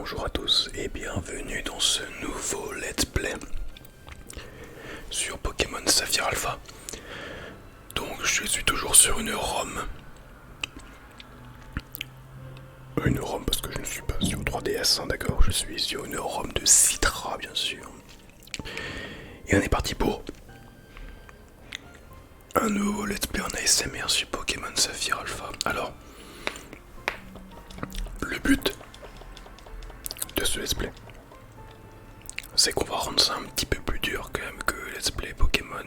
bonjour à tous et bienvenue dans ce nouveau let's play sur Pokémon Saphir Alpha. Donc je suis toujours sur une ROM. Une ROM parce que je ne suis pas sur 3DS, hein, d'accord. Je suis sur une ROM de Citra bien sûr. Et on est parti pour un nouveau let's play en ASMR sur Pokémon Saphir Alpha. Alors, le but de ce let's play, c'est qu'on va rendre ça un petit peu plus dur quand même que let's play Pokémon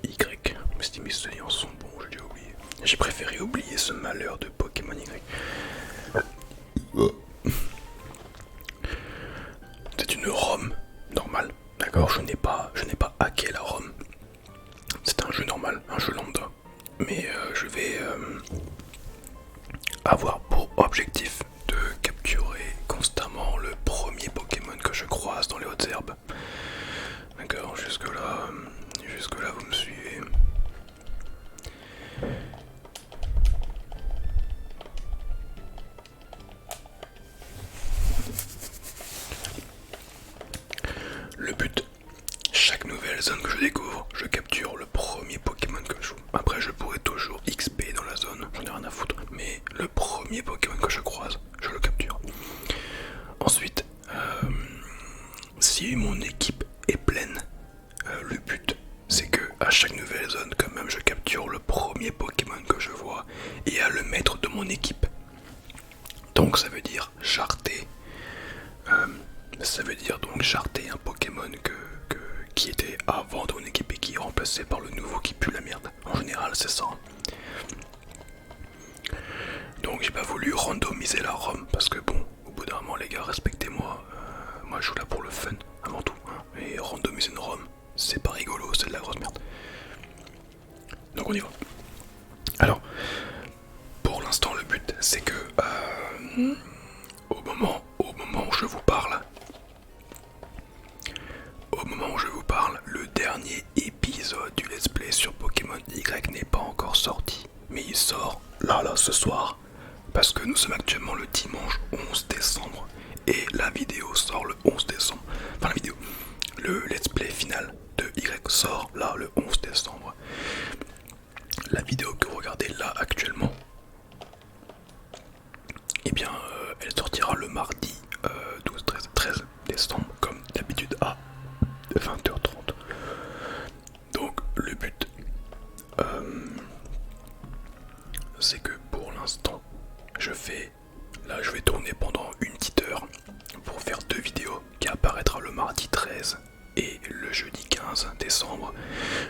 Y. Mes souvenirs sont bons, j'ai oublié. J'ai préféré oublier ce malheur de Pokémon Y. C'est une ROM normale, d'accord. Je n'ai pas hacké la ROM. C'est un jeu normal, un jeu lambda. Mais je vais avoir pour objectif de capturer constamment le premier Pokémon que je croise dans les hautes herbes. D'accord, jusque là vous me suivez. Le but, chaque nouvelle zone que je découvre, je capture le premier Pokémon que je joue. Après je pourrais toujours XP dans la zone, j'en ai rien à foutre. Mais le premier Pokémon que je croise, je le capture. Ensuite, si mon équipe est pleine, le but c'est que à chaque nouvelle zone, quand même, je capture le premier Pokémon que je vois et à le mettre de mon équipe. Donc ça veut dire charter. Ça veut dire donc charter un Pokémon qui était avant dans mon équipe et qui est remplacé par le nouveau qui pue la merde. En général, c'est ça. Donc j'ai pas voulu randomiser la ROM parce que bon, au bout d'un moment les gars, respectez-moi. Moi je joue là pour le fun avant tout. Hein. Et randomiser une ROM, c'est pas rigolo, c'est de la grosse merde. Donc on y va. Alors, pour l'instant le but c'est que au moment où je vous parle, le dernier épisode du let's play sur Pokémon Y n'est pas encore sorti. Mais il sort là ce soir. Parce que nous sommes actuellement le dimanche 11 décembre. Et la vidéo sort le 11 décembre. Enfin la vidéo. Le let's play final de Y sort là le 11 décembre. La vidéo que vous regardez là actuellement, eh bien elle sortira le mardi 13 décembre comme d'habitude à 20h30. Donc le but c'est que pour l'instant je vais tourner pendant une petite heure pour faire deux vidéos qui apparaîtra le mardi 13 et le jeudi 15 décembre.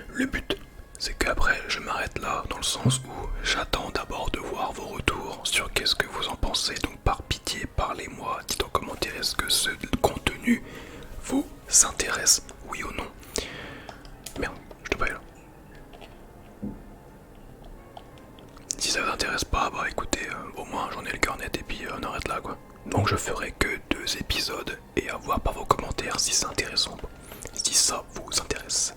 Le but c'est qu'après je m'arrête là dans le sens où j'attends d'abord de voir vos retours sur qu'est-ce que vous en pensez. Donc par pitié parlez-moi, dites en commentaire est-ce que ce contenu vous intéresse, oui ou non. Merde, je te paye là. Si ça vous intéresse pas, bah écoutez, au moins j'en ai le cœur net et puis on arrête là quoi. Donc je ferai que 2 épisodes et à voir par vos commentaires si c'est intéressant ou pas. Si ça vous intéresse.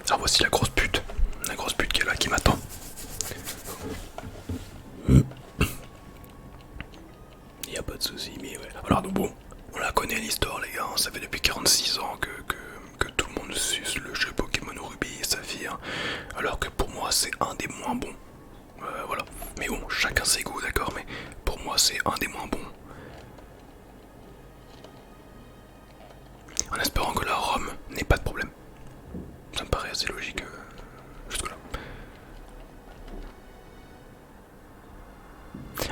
Alors voici la grosse pute qui est là, qui m'attend. Y a pas de soucis, mais ouais. Alors donc bon, on la connaît l'histoire les gars, hein. Ça fait depuis 46 ans que tout le monde suce le jeu Pokémon Ruby et Saphir. Alors que pour moi c'est un des moins bons. Voilà. Mais bon, chacun ses goûts, d'accord, mais pour moi c'est un des moins bons. En espérant que la ROM n'ait pas de problème. Ça me paraît assez logique jusque là.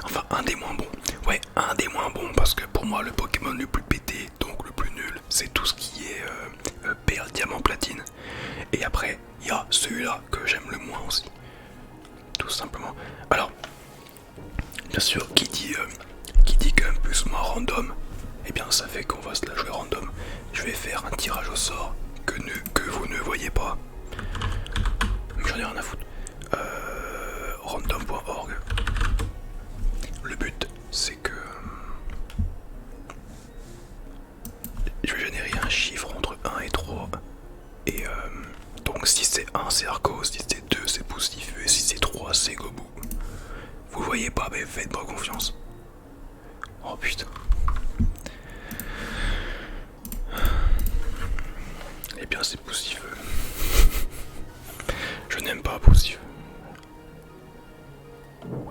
Enfin, un des moins bons. Ouais, un des moins bons, parce que pour moi, le Pokémon le plus pété, donc le plus nul, c'est tout ce qui est perle, diamant, platine. Et après, il y a celui-là que j'aime le moins aussi. Tout simplement. Alors, bien sûr, qui dit quand même plus ou moins random, eh bien ça fait qu'on va se la jouer random. Je vais faire un tirage au sort que vous ne voyez pas. J'en ai rien à foutre. Random.org. Le but c'est que je vais générer un chiffre entre 1 et 3. Et donc si c'est 1 c'est Arcos, si c'est 2 c'est Poustif et si c'est 3 c'est Gobu. Vous voyez pas, mais mais faites-moi confiance. Oh putain. Eh bien c'est poussif. Je n'aime pas poussif.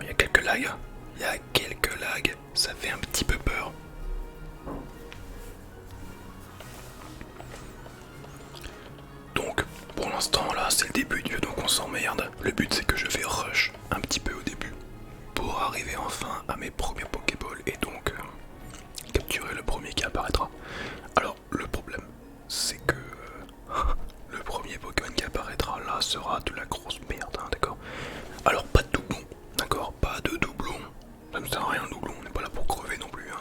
Il y a quelques lags. Il y a quelques lags. Ça fait un petit peu peur. Donc pour l'instant là c'est le début du jeu, donc on s'emmerde. Le but c'est que je vais rush un petit peu au début pour arriver enfin à mes premiers Pokéballs et donc capturer le premier qui apparaîtra. Alors le problème c'est que le premier Pokémon qui apparaîtra là sera de la grosse merde, hein, d'accord. Alors pas de doublon, d'accord, pas de doublon. Ça ne sert à rien le doublon, on n'est pas là pour crever non plus, hein.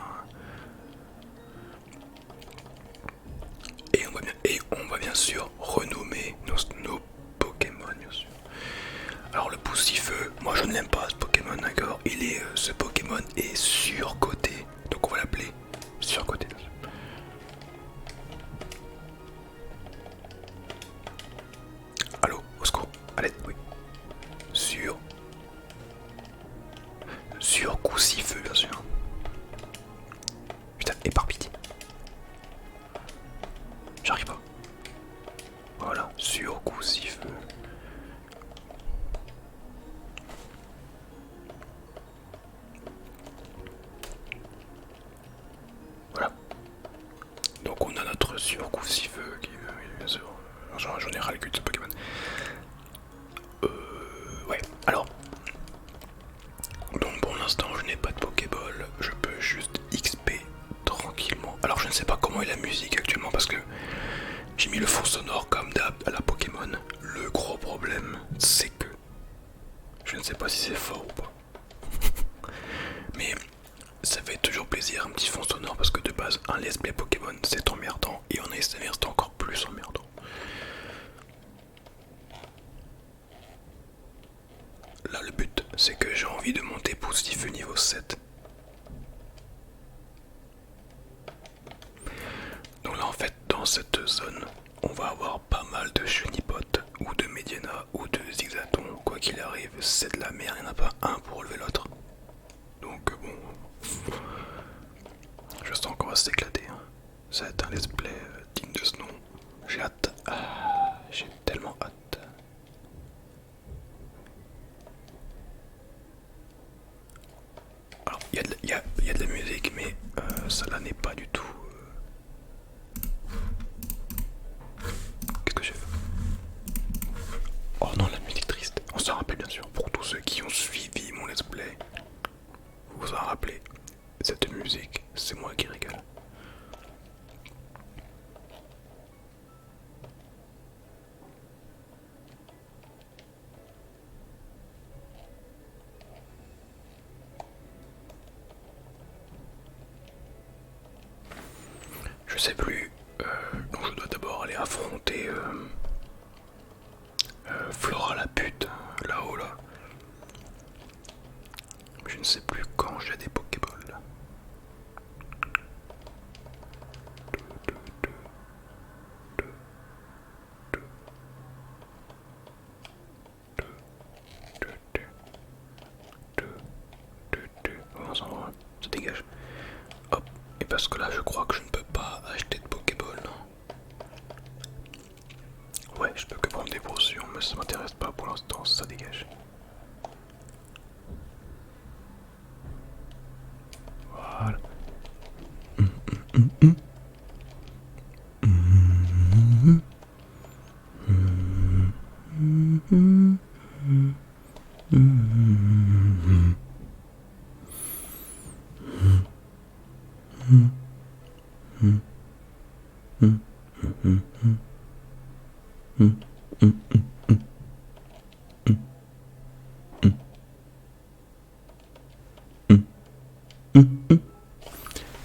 Et on va bien sûr renommer nos Pokémon, bien sûr. Alors le Poussifeu, moi je ne l'aime pas ce Pokémon, d'accord. Ce Pokémon est surcoté, donc on va l'appeler surcoté. Allô, au secours, allez, oui. Sur Poussifeu, bien sûr. Putain, et par pitié. J'arrive pas. Voilà, sur Poussifeu. Voilà. Donc on a notre Poussifeu qui, bien sûr, j'en ai ras le cul de ce Pokémon. Ouais, alors. Donc pour l'instant je n'ai pas de Pokéball, je peux juste XP tranquillement. Alors je ne sais pas comment est la musique actuellement parce que j'ai mis le fond sonore comme d'hab à la Pokémon. Le gros problème c'est que je ne sais pas si c'est fort ou pas. Mais ça fait toujours plaisir un petit fond sonore parce que de base un let's play Pokémon c'est emmerdant et en ASMR c'est encore plus emmerdant. Là le but c'est que j'ai envie de monter Poussifeu niveau 7. Donc là en fait dans cette zone on va avoir pas mal de Chunipot ou de Mediana ou de Zigzaton. Quoi qu'il arrive c'est de la merde, il n'y en a pas un pour relever l'autre. Donc bon, je sens qu'on va s'éclater, hein. Ça va être un let's play digne de ce nom. J'ai hâte, j'ai tellement hâte. Alors il y a de la musique mais ça là n'est pas du tout... Qu'est-ce que j'ai fait? Oh non, la musique triste. On s'en rappelle bien sûr, pour tous ceux qui ont suivi mon let's play. Vous vous en rappelez, cette musique, c'est moi qui régale. Je sais plus, donc je dois d'abord aller affronter Flora la pute, là-haut là. Je ne sais plus quand j'ai des Pokéballs. Comment ça va? Ça dégage. Hop, et parce que là je crois que je ne peux pas acheter de Pokéball, non? Ouais, je peux que prendre des potions, mais ça m'intéresse pas pour l'instant, ça dégage. Voilà.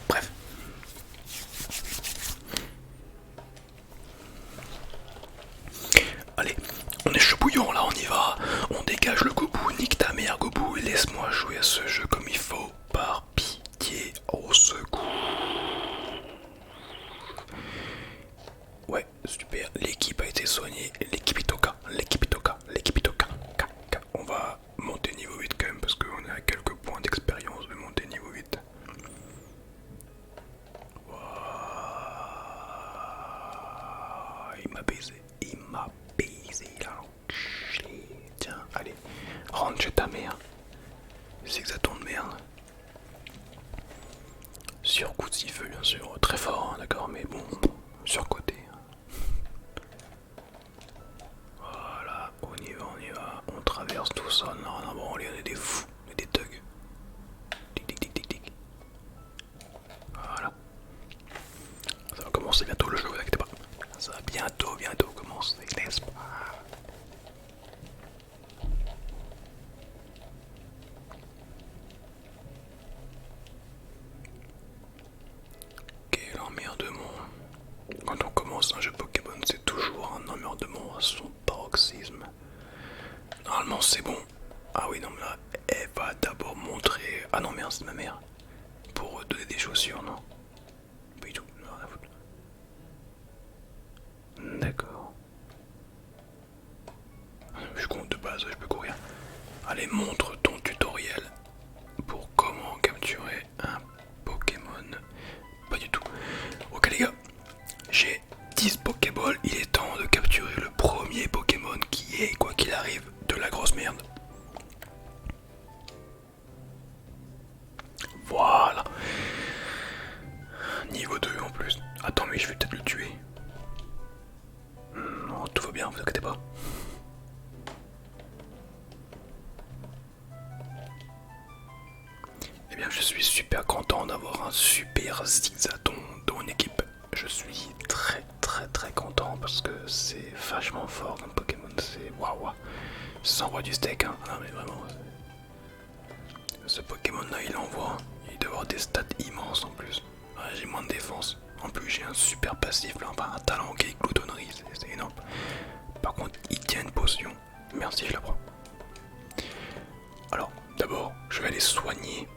Bref. Allez, on est chaud bouillant là, on y va. Rentre chez ta mère. Zigzaton de merde. Sur coup de siffle, bien sûr. Très fort, hein, d'accord, mais bon, surcoté. Voilà, on y va. On traverse tout ça. Non, bon, on est des fous, on est des thugs. Tic, tic, tic, tic, tic. Voilà. Ça va commencer bientôt le jeu, vous inquiétez pas. Ça va bientôt commencer, n'est-ce pas? Quel emmerdement. Quand on commence un jeu Pokémon, c'est toujours un emmerdement à son paroxysme. Normalement, c'est bon. Ah oui, non, mais là, elle va d'abord montrer. Ah non, merde, c'est ma mère. Pour donner des chaussures, non? Pas du tout, non, rien à foutre. D'accord. Je compte de base, je peux courir. Allez, montre ton tutoriel pour comment capturer un Pokémon. Pas du tout. Ok les gars, j'ai 10 Pokéballs, il est temps de capturer le premier Pokémon qui est, quoi qu'il arrive, de la grosse merde. Voilà. Niveau 2 en plus. Attends, mais je vais peut-être le tuer. Non, tout va bien, vous inquiétez pas. Eh bien, je suis super content d'avoir un super Zigzaton dans mon équipe. Je suis très content parce que c'est vachement fort comme Pokémon. C'est waouh. Ça envoie du steak, hein. Non, mais vraiment. Ce Pokémon là, il envoie. Il doit avoir des stats immenses en plus. Ouais, j'ai moins de défense. En plus, j'ai un super passif là. Enfin, un talent qui est gloutonnerie. C'est énorme. Par contre, il tient une potion. Merci, je la prends. Alors, d'abord, je vais aller soigner.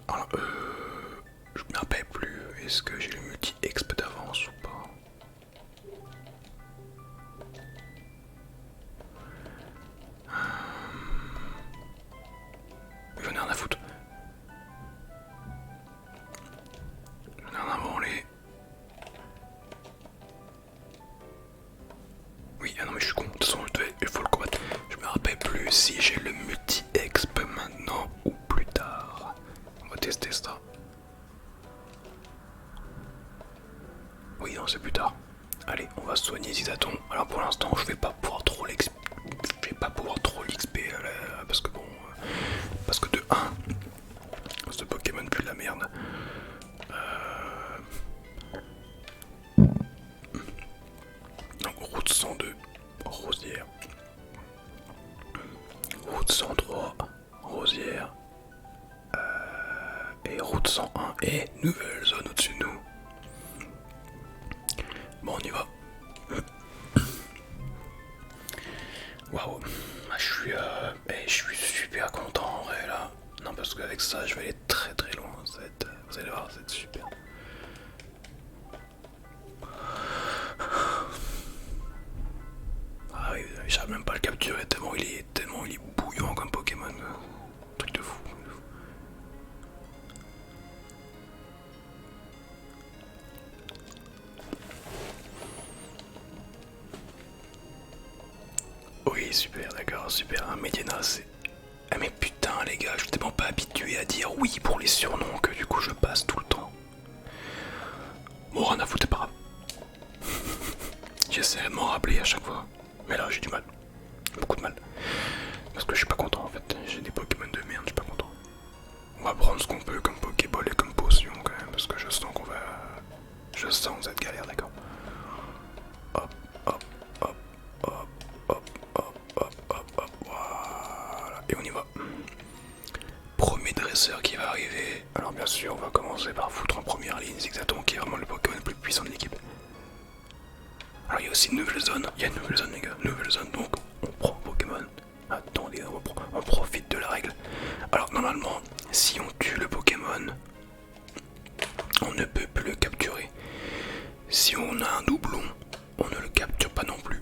Alors, je me rappelle plus. Est-ce que j'ai le multi-exp d'avance ou pas? J'en ai rien à foutre. J'en ai rien à branler. Oui, ah non mais je suis con. De toute façon, il faut le combattre. Je me rappelle plus si j'ai le multi-exp maintenant ou plus tard. On va tester ça. Oui, non, c'est plus tard. Allez, on va soigner Zigzaton. Alors pour l'instant, je vais pas pouvoir trop l'XP. Je vais pas pouvoir trop l'XP parce que bon, parce que de 1, ce Pokémon pue de la merde. Donc route 102, Rosière. Route 103, Rosière. Et route 101 et nouvelle zone au-dessus de nous. Bon, on y va. Waouh, je suis super content en vrai là. Non, parce qu'avec ça, je vais aller très loin. Vous allez voir, ça va être super. Ah oui, j'arrive même pas à le capturer tellement il est bouillant comme Pokémon. Truc de fou. Oui, super, d'accord, super. Un Medina, c'est... Ah mais putain les gars, je suis tellement pas habitué à dire oui pour les surnoms que du coup je passe tout le temps. Bon, rien à foutre, c'est pas grave. J'essaie de m'en rappeler à chaque fois. Mais là, j'ai du mal. Beaucoup de mal. Parce que je suis pas content en fait. J'ai des Pokémon de merde, je suis pas content. On va prendre ce qu'on peut comme Pokéball et comme potion quand même. Parce que je sens qu'on va... Je sens cette galère, d'accord. Hop, hop, hop, hop, hop, hop, hop, hop, hop, voilà. Et on y va. Premier dresseur qui va arriver. Alors bien sûr, on va commencer par foutre en première ligne Zigzaton qui est vraiment le Pokémon le plus puissant de l'équipe. Alors il y a aussi une nouvelle zone, il y a une nouvelle zone les gars, nouvelle zone, donc on prend Pokémon. Attendez, on profite de la règle. Alors normalement, si on tue le Pokémon, on ne peut plus le capturer. Si on a un doublon, on ne le capture pas non plus.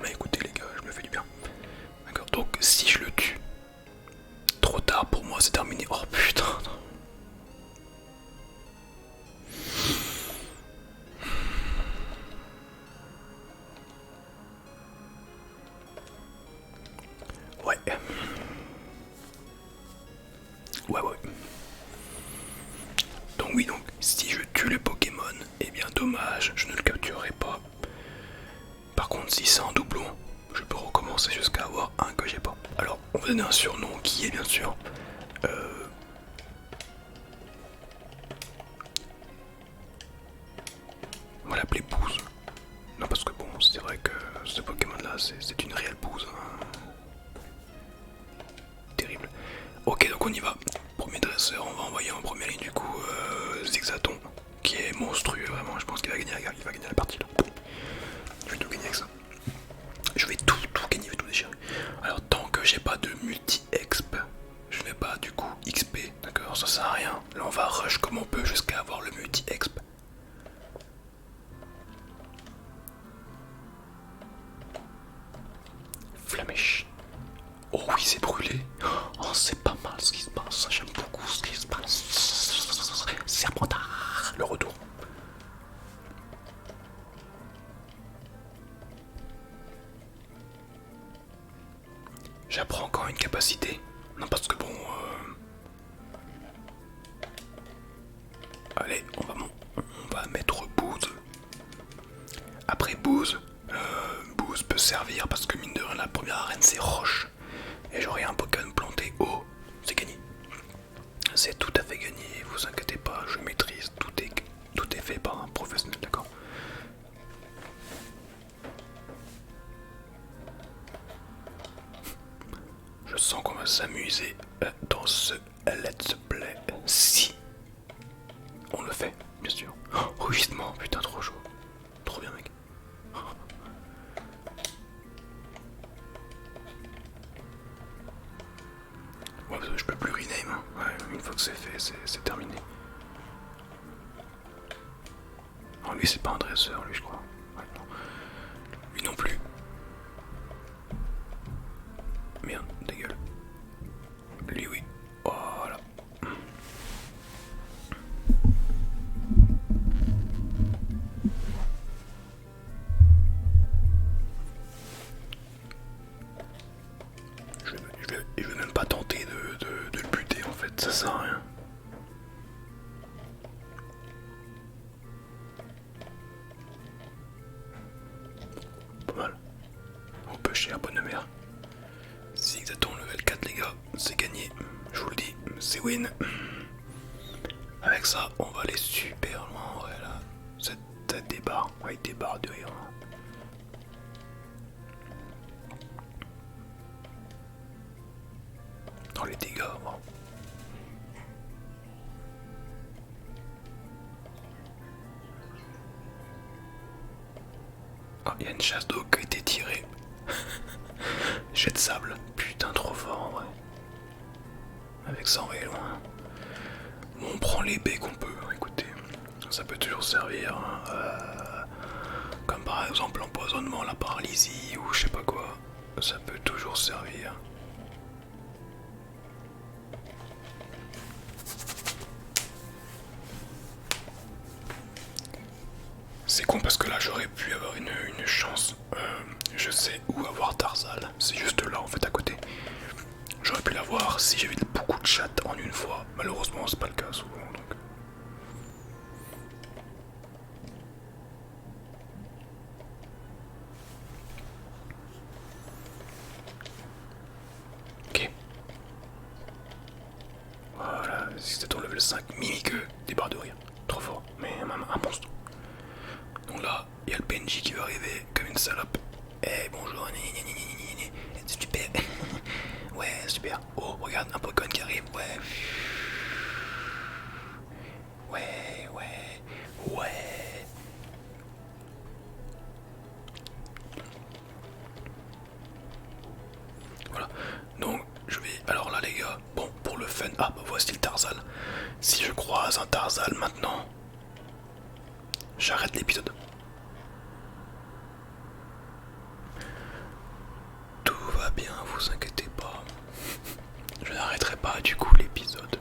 Mais écoutez les gars, je me fais du bien. D'accord, donc si je le tue, trop tard pour moi, c'est terminé. Oh putain. contre si c'est un doublon, je peux recommencer jusqu'à avoir un que j'ai pas. Alors on va donner un surnom qui est bien sûr on va l'appeler Bouse. Non parce que bon c'est vrai que ce Pokémon là c'est une réelle bouse. Hein. Terrible. Ok donc on y va. Premier dresseur, on va envoyer en première ligne du coup Zigzaton qui est monstrueux vraiment, je pense qu'il va gagner la partie là. Je vais tout gagner avec ça. Je vais tout gagner, je vais tout déchirer. Alors tant que j'ai pas de multi-exp, je n'ai pas du coup XP, d'accord, ça sert à rien. Là on va rush comme on peut jusqu'à avoir le multi-exp. Flamèche. Oh oui c'est brûlé. Oh c'est pas mal ce qui se passe, j'aime beaucoup ce qui se passe. Serpentard. Le retour. J'apprends encore une capacité. Non parce que bon... Allez, on va mettre Bouse. Après Bouse, Bouse peut servir parce que mine de rien la première arène c'est Roche. Et j'aurai un Pokémon planté haut, c'est gagné. C'est tout à fait gagné, vous inquiétez pas, je maîtrise, tout est fait par un professionnel, d'accord. Je sens qu'on va s'amuser dans ce let's play. Si on le fait, bien sûr. Oh, justement, putain, trop chaud. Trop bien, mec. Ouais, je peux plus rename. Hein. Ouais, une fois que c'est fait, c'est terminé. Oh, lui, c'est pas un dresseur, lui, je crois. Ouais, non. Lui non plus. Merde, dégueule. Lui, oui. Voilà. Je vais même pas tenter de le buter en fait, ça sert à rien. Pas mal. On peut chier à bonne mère. Zigzaton level 4 les gars, c'est gagné. Je vous le dis, c'est win. Avec ça, on va aller super loin, ouais là. Cette débarre, ouais, débarre de rire. Dans les dégâts, bon. Ah, il y a une chasse d'eau qui a été tirée. Jet de sable, putain trop fort en vrai. Avec ça on va aller loin. Bon, on prend les baies qu'on peut, écoutez. Ça peut toujours servir. Hein. Comme par exemple l'empoisonnement, la paralysie ou je sais pas quoi. Ça peut toujours servir. C'est con parce que là j'aurais pu avoir une chance. Je sais où avoir Tarzal. C'est juste là en fait à côté. J'aurais pu l'avoir si j'avais beaucoup de chat en une fois. Malheureusement c'est pas le cas souvent donc. Ok. Voilà, c'était ton level 5. Mimiqueux, des barres de rire. Trop fort, mais un monstre. Donc là, il y a le PNJ qui va arriver comme une salope. Eh bonjour, super. Ouais, super. Oh, regarde, un Pokémon qui arrive, ouais. Ouais. Voilà. Donc, je vais... Alors là, les gars, bon, pour le fun... Ah, bah voici le Tarzal. Si je croise un Tarzal maintenant, j'arrête l'épisode. Tout va bien, vous inquiétez pas. Je n'arrêterai pas du coup l'épisode.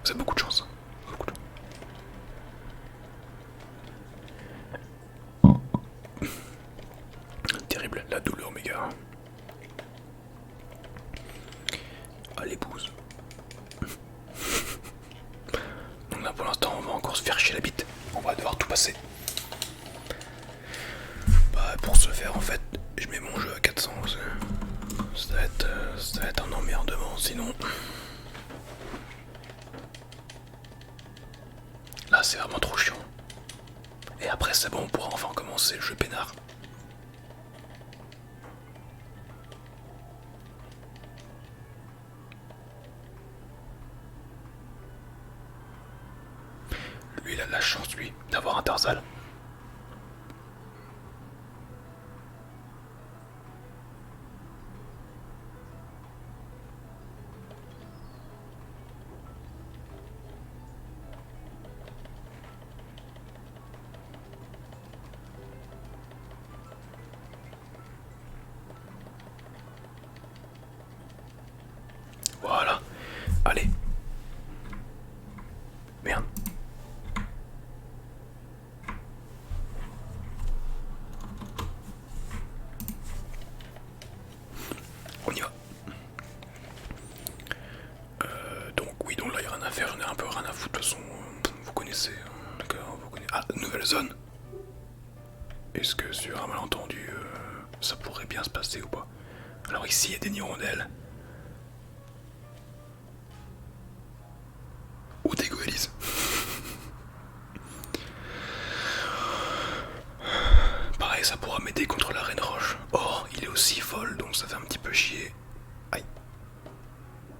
Vous avez beaucoup de chance. Beaucoup de chance. Terrible, la douleur méga. Allez, bouse. Donc là pour l'instant on va encore se faire chier la bite. On va devoir tout passer. Bah pour ce sinon... Là c'est vraiment trop chiant. Et après c'est bon, on pourra enfin commencer le jeu peinard. Lui il a de la chance lui d'avoir un Tarzal. Voilà. Allez. Merde. On y va. Donc oui, donc là il n'y a rien à faire, j'en ai un peu rien à foutre de toute façon. Vous connaissez, hein, d'accord, vous connaissez. Ah, nouvelle zone. Est-ce que sur un malentendu, ça pourrait bien se passer ou pas? Alors ici il y a des hirondelles. Ou des goélises. Pareil, ça pourra m'aider contre la reine roche. Or, il est aussi folle, donc ça fait un petit peu chier. Aïe.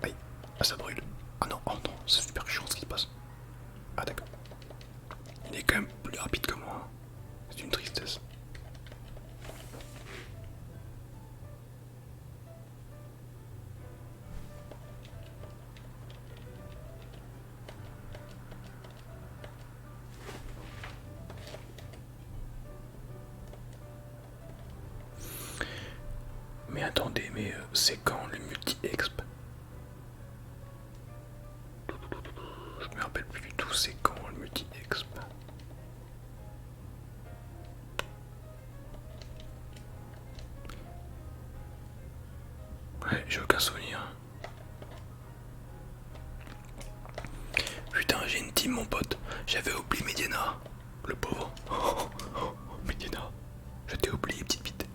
Aïe. Ah, ça brûle. Ah non, oh non, c'est super chiant ce qui se passe. Ah d'accord. Il est quand même plus rapide que moi. C'est une tristesse. Mais attendez, mais c'est quand le multi-exp? Je me rappelle plus du tout c'est quand le multi-exp. Ouais, j'ai aucun souvenir. Putain, j'ai une team mon pote. J'avais oublié Mediana. Le pauvre. Mediana. Je t'ai oublié, petite bite.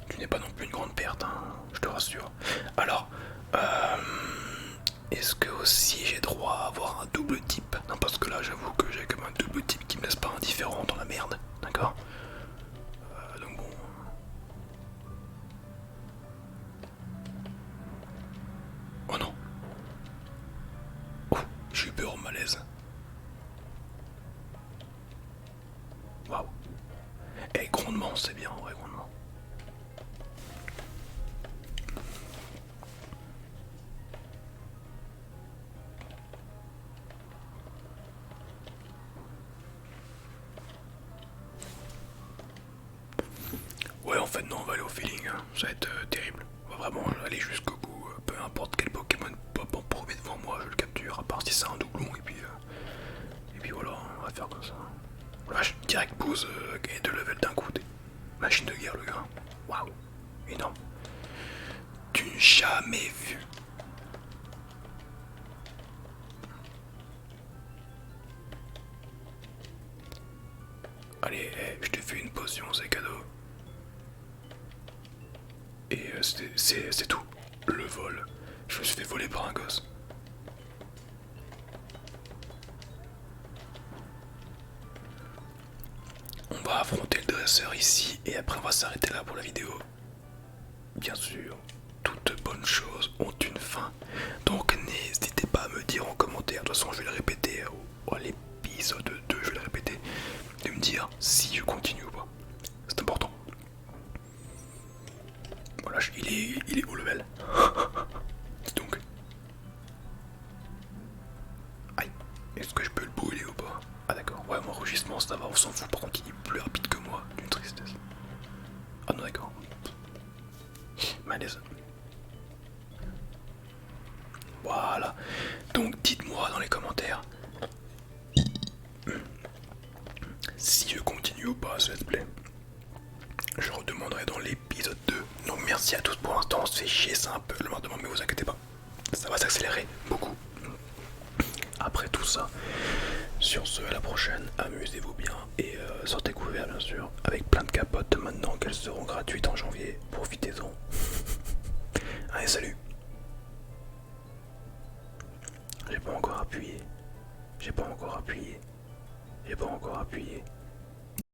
Tu n'es pas non plus une grande perte, hein, je te rassure. Alors, est-ce que aussi j'ai droit à avoir un double type? Non, parce que là j'avoue que j'ai comme un double type qui me laisse pas indifférent dans la merde, d'accord? Donc bon... Oh non. Oh, j'ai eu peur au malaise. Waouh. Et grondement, c'est bien, ouais, grondement. Ouais, en fait, non, on va aller au feeling, hein. Ça va être terrible. On va vraiment aller jusqu'au bout, peu importe quel Pokémon pop en premier devant moi, je le capture, à part si c'est un doublon, et puis voilà, on va faire comme ça. Vache, direct pose et 2 levels d'un coup, machine de guerre, le gars. Waouh, énorme. Du jamais vu. Allez, je te fais une potion, c'est cadeau. Et c'est tout. Le vol. Je me suis fait voler par un gosse. On va affronter le dresseur ici et après on va s'arrêter là pour la vidéo. Bien sûr, toutes bonnes choses ont une fin. Donc n'hésitez pas à me dire en commentaire, de toute façon je vais le répéter à l'épisode 2, je vais le répéter, de me dire si je continue ou pas. C'est important. Voilà, il est haut level. Dis donc. Aïe, est-ce que je peux le brûler ou pas? Ah d'accord, ouais, mon enregistrement ça va, on s'en fout, par contre il est plus rapide que moi, d'une tristesse. Ah non d'accord. Malaise. Voilà, donc dites-moi dans les commentaires si je continue ou pas ce let's play. Je redemanderai dans l'épisode 2. Donc merci à tous pour l'instant, on se fait chier, c'est un peu le lendemain, mais vous inquiétez pas, ça va s'accélérer beaucoup après tout ça. Sur ce, à la prochaine, amusez-vous bien et sortez couverts bien sûr, avec plein de capotes maintenant qu'elles seront gratuites en janvier, profitez-en. Allez, salut. pas encore appuyé. J'ai pas encore appuyé. J'ai pas encore appuyé.